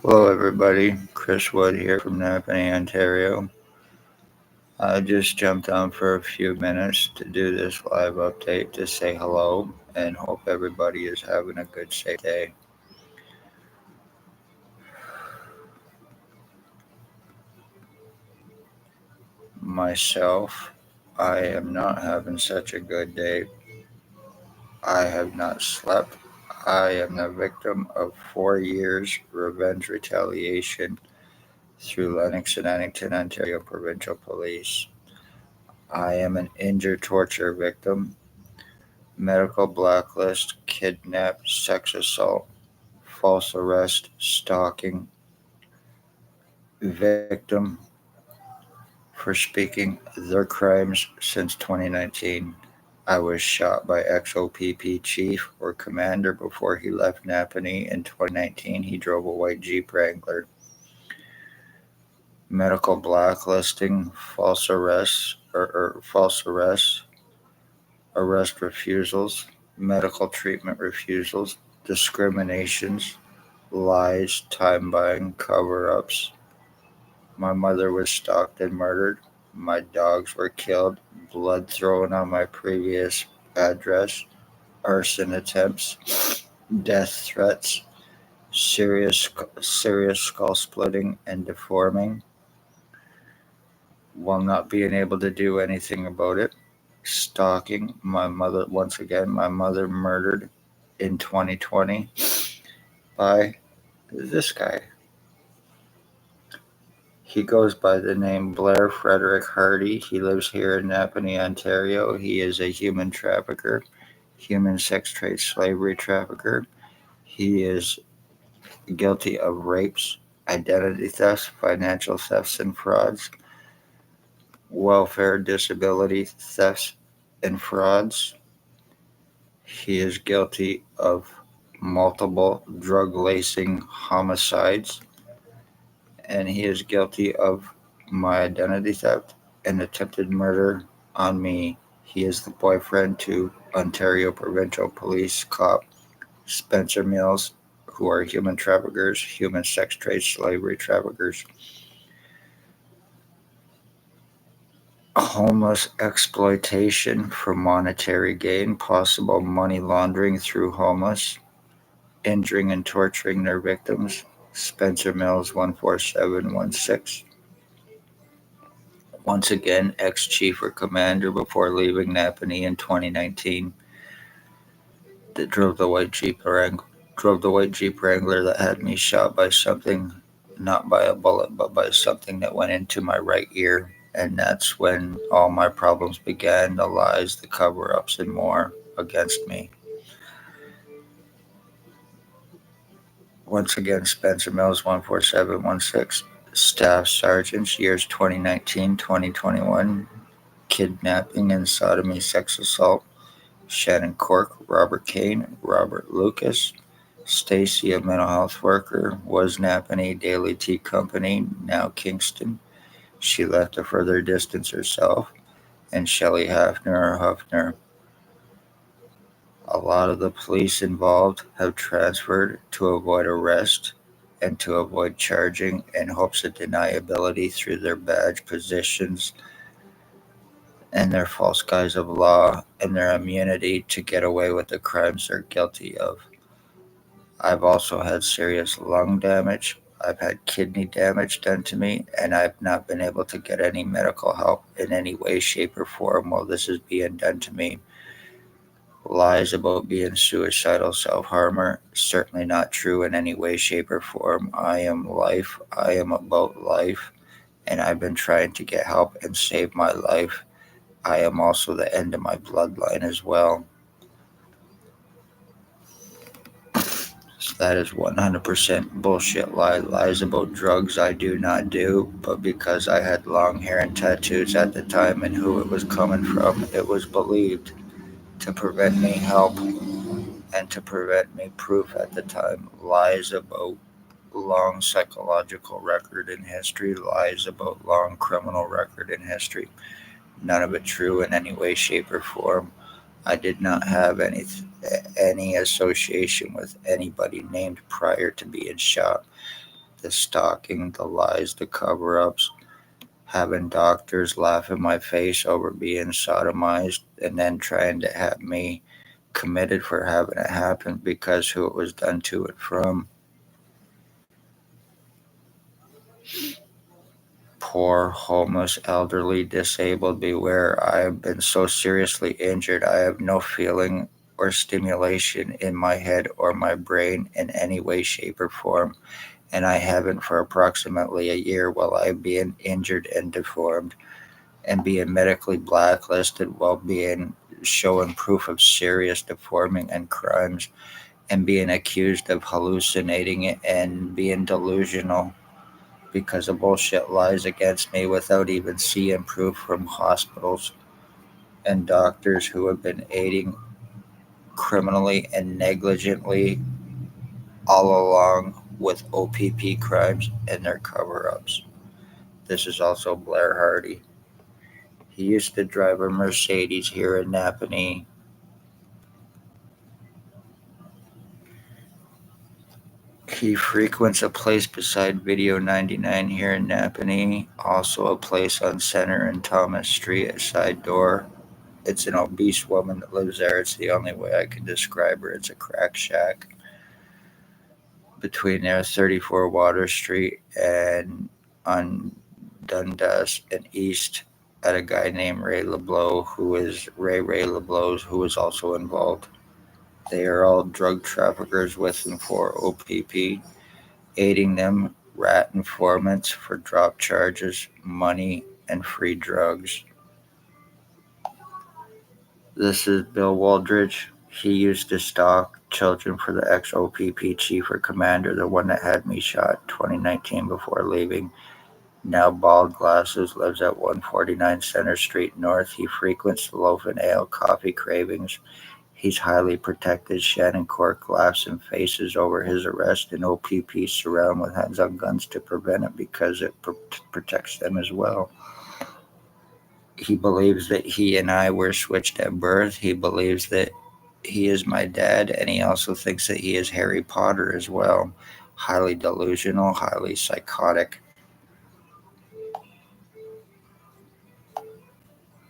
Hello, everybody. Chris Wood here from Napanee, Ontario. I just jumped on for a few minutes to do this live update to say hello and hope everybody is having a good, safe day. Myself, I am not having such a good day. I have not slept. I am the victim of 4 years revenge retaliation through Lennox and Addington, Ontario Provincial Police. I am an injured torture victim, medical blacklist, kidnap, sex assault, false arrest, stalking, victim for speaking their crimes since 2019. I was shot by XOPP chief or commander before he left Napanee in 2019. He drove a white Jeep Wrangler. Medical blacklisting, false arrests, arrest refusals, medical treatment refusals, discriminations, lies, time buying, cover ups. My mother was stalked and murdered. My dogs were killed. Blood thrown on my previous address. Arson attempts. Death threats. Serious, serious skull splitting and deforming. While not being able to do anything about it. Stalking. My mother, once again, my mother murdered in 2020 by this guy. He goes by the name Blair Frederick Hardy. He lives here in Napanee, Ontario. He is a human trafficker, human sex trade slavery trafficker. He is guilty of rapes, identity thefts, financial thefts and frauds, welfare disability thefts and frauds. He is guilty of multiple drug lacing homicides, and he is guilty of my identity theft and attempted murder on me. He is the boyfriend to Ontario Provincial Police cop Spencer Mills, who are human traffickers, human sex trade slavery traffickers. Homeless exploitation for monetary gain, possible money laundering through homeless, injuring and torturing their victims. Spencer Mills 14716. Once again, ex-chief or commander before leaving Napanee in 2019. That drove the white Jeep Wrangler that had me shot by something, not by a bullet, but by something that went into my right ear. And that's when all my problems began, the lies, the cover-ups, and more against me. Once again, Spencer Mills 14716. Staff sergeants, years 2019-2021. Kidnapping and sodomy, sex assault. Shannon Cork, Robert Kane, Robert Lucas. Stacy, a mental health worker, was Napanee Daily Tea Company, now Kingston. She left a further distance herself. And Shelley Hafner or Huffner. A lot of the police involved have transferred to avoid arrest and to avoid charging in hopes of deniability through their badge positions and their false guise of law and their immunity to get away with the crimes they're guilty of. I've also had serious lung damage. I've had kidney damage done to me, and I've not been able to get any medical help in any way, shape, or form while this is being done to me. Lies about being suicidal self-harmer, certainly not true in any way, shape, or form. I am life. I am about life, and I've been trying to get help and save my life. I am also the end of my bloodline as well. So that is 100% bullshit lies about drugs I do not do, but because I had long hair and tattoos at the time and who it was coming from, it was believed to prevent me help and to prevent me proof at the time. Lies about long psychological record in history, lies about long criminal record in history. None of it true in any way, shape, or form. I did not have any association with anybody named prior to being shot. the stalking, the lies, the cover ups, having doctors laugh in my face over being sodomized, and then trying to have me committed for having it happen because who it was done to and from. Poor, homeless, elderly, disabled, beware. I have been so seriously injured, I have no feeling or stimulation in my head or my brain in any way, shape, or form, and I haven't for approximately a year while I've been injured and deformed and being medically blacklisted while being showing proof of serious deforming and crimes and being accused of hallucinating and being delusional because of bullshit lies against me without even seeing proof from hospitals and doctors who have been aiding criminally and negligently all along with OPP crimes and their cover ups. This is also Blair Hardy. He used to drive a Mercedes here in Napanee. He frequents a place beside Video 99 here in Napanee, also a place on Center and Thomas Street, a side door. It's an obese woman that lives there. It's the only way I can describe her. It's a crack shack between there, 34 Water Street and on Dundas and East at a guy named Ray LeBlanc, who is Ray LeBlanc, who is also involved. They are all drug traffickers with and for OPP, aiding them, rat informants for drop charges, money, and free drugs. This is Bill Waldridge. He used to stalk children for the ex-OPP chief or commander, the one that had me shot 2019 before leaving. Now bald glasses, lives at 149 Center Street North. He frequents the Loaf and Ale coffee cravings. He's highly protected. Shannon Cork laughs and faces over his arrest, and OPP surround with hands on guns to prevent it because it protects them as well. He believes that he and I were switched at birth. He believes that he is my dad, and he also thinks that he is Harry Potter as well. Highly delusional, highly psychotic.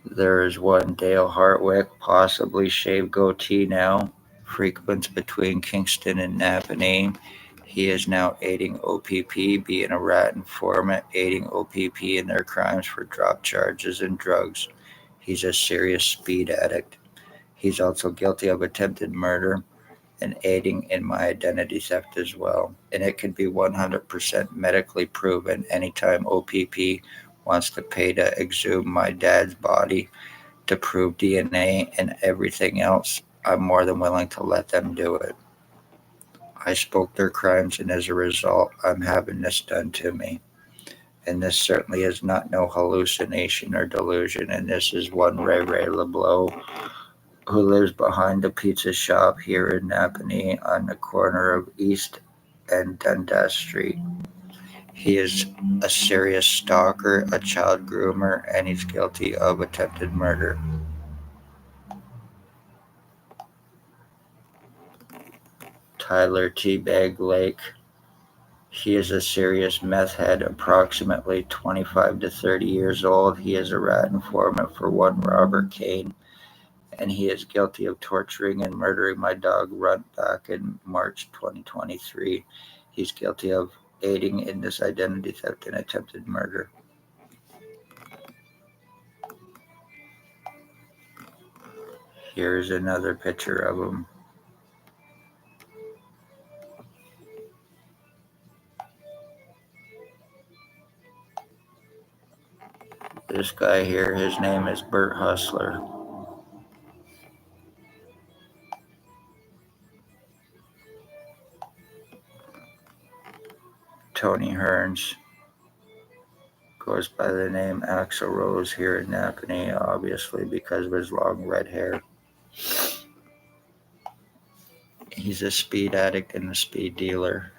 There is one Dale Hartwick, possibly shaved goatee now, frequents between Kingston and Napanee. He is now aiding OPP, being a rat informant, aiding OPP in their crimes for drop charges and drugs. He's a serious speed addict. He's also guilty of attempted murder and aiding in my identity theft as well. And it can be 100% medically proven anytime OPP wants to pay to exhume my dad's body to prove DNA and everything else. I'm more than willing to let them do it. I spoke their crimes, and as a result, I'm having this done to me. And this certainly is not no hallucination or delusion. And this is one Ray LeBlanc, who lives behind the pizza shop here in Napanee on the corner of East and Dundas Street. He is a serious stalker, a child groomer, and he's guilty of attempted murder. Tyler Teabag Lake. He is a serious meth head, approximately 25 to 30 years old. He is a rat informant for one Robert Kane, and he is guilty of torturing and murdering my dog Runt back in March 2023. He's guilty of aiding in this identity theft and attempted murder. Here's another picture of him. This guy here, his name is Bert Hustler. Tony Hearns goes by the name Axel Rose here in Napanee, obviously because of his long red hair. He's a speed addict and a speed dealer.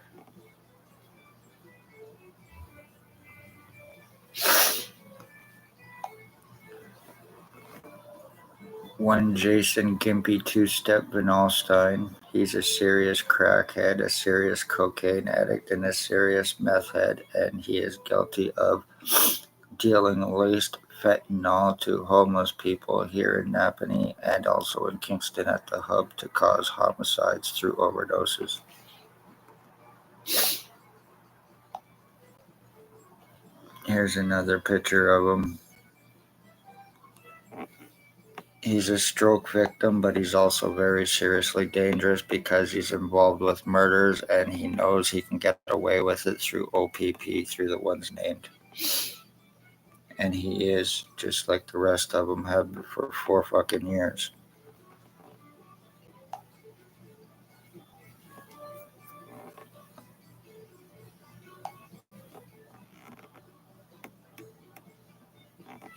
One Jason Gimpy Two-Step Vinalstein. He's a serious crackhead, a serious cocaine addict, and a serious meth head, and he is guilty of dealing laced fentanyl to homeless people here in Napanee and also in Kingston at the hub to cause homicides through overdoses. Here's another picture of him. He's a stroke victim, but he's also very seriously dangerous because he's involved with murders and he knows he can get away with it through OPP, through the ones named. And he is, just like the rest of them have for 4 fucking years.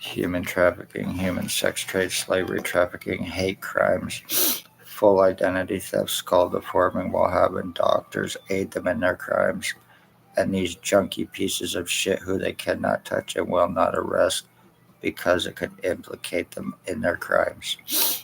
Human trafficking, human sex trade, slavery trafficking, hate crimes, full identity theft, skull deforming while having doctors aid them in their crimes, and these junky pieces of shit who they cannot touch and will not arrest because it could implicate them in their crimes.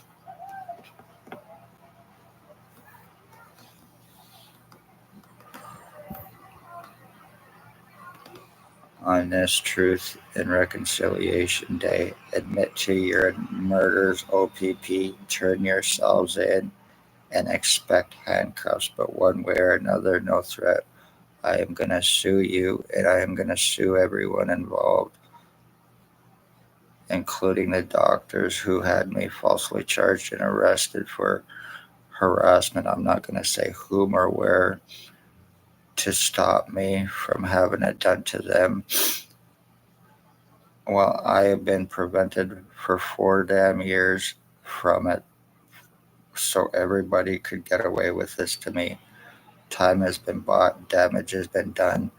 On this Truth and Reconciliation Day, admit to your murders, OPP, turn yourselves in, and expect handcuffs, but one way or another, no threat. I am going to sue you, and I am going to sue everyone involved, including the doctors who had me falsely charged and arrested for harassment. I'm not going to say whom or where to stop me from having it done to them. Well, I have been prevented for 4 damn years from it, so everybody could get away with this to me. Time has been bought, damage has been done.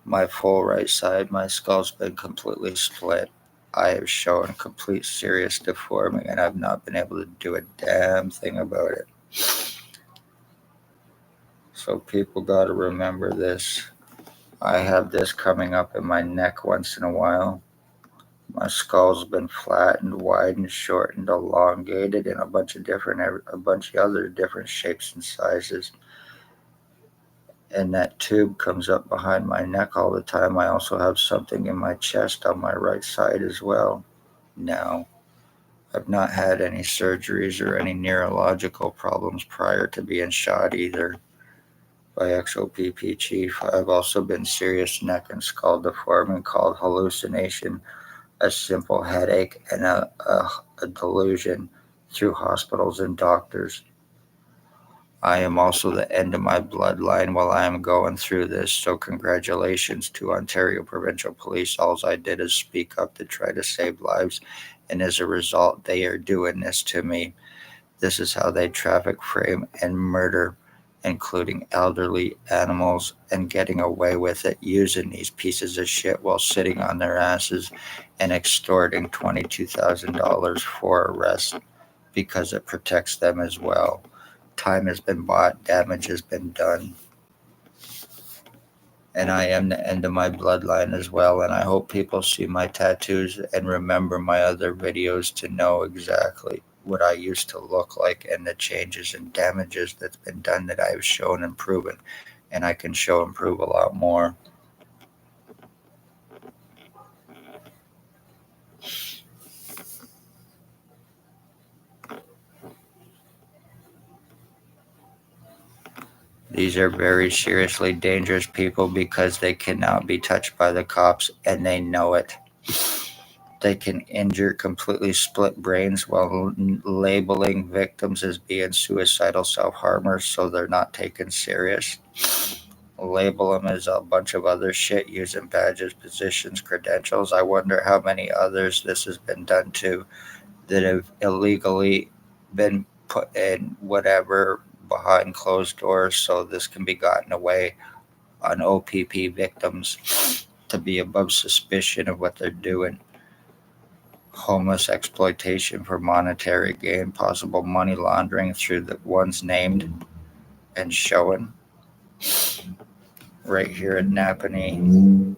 My full right side, my skull's been completely split. I have shown complete serious deforming, and I've not been able to do a damn thing about it. So people got to remember this. I have this coming up in my neck once in a while. My skull's been flattened, widened, shortened, elongated, and a bunch of other different shapes and sizes. And that tube comes up behind my neck all the time. I also have something in my chest on my right side as well. Now, I've not had any surgeries or any neurological problems prior to being shot either by XOPP chief. I've also been serious neck and skull deforming called hallucination, a simple headache, and a delusion through hospitals and doctors. I am also the end of my bloodline while I am going through this, so congratulations to Ontario Provincial Police. All I did is speak up to try to save lives, and as a result, they are doing this to me. This is how they traffic, frame, and murder, including elderly animals, and getting away with it using these pieces of shit while sitting on their asses and extorting $22,000 for arrest because it protects them as well. Time has been bought, damage has been done. And I am the end of my bloodline as well. And I hope people see my tattoos and remember my other videos to know exactly what I used to look like and the changes and damages that's been done that I've shown and proven. And I can show and prove a lot more. These are very seriously dangerous people because they cannot be touched by the cops and they know it. They can injure, completely split brains while labeling victims as being suicidal self-harmers, so they're not taken serious. Label them as a bunch of other shit using badges, positions, credentials. I wonder how many others this has been done to that have illegally been put in whatever behind closed doors so this can be gotten away on OPP victims to be above suspicion of what they're doing. Homeless exploitation for monetary gain, possible money laundering through the ones named and shown right here in Napanee.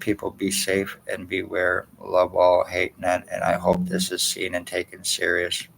people be safe and beware, love all, hate none, and I hope this is seen and taken serious.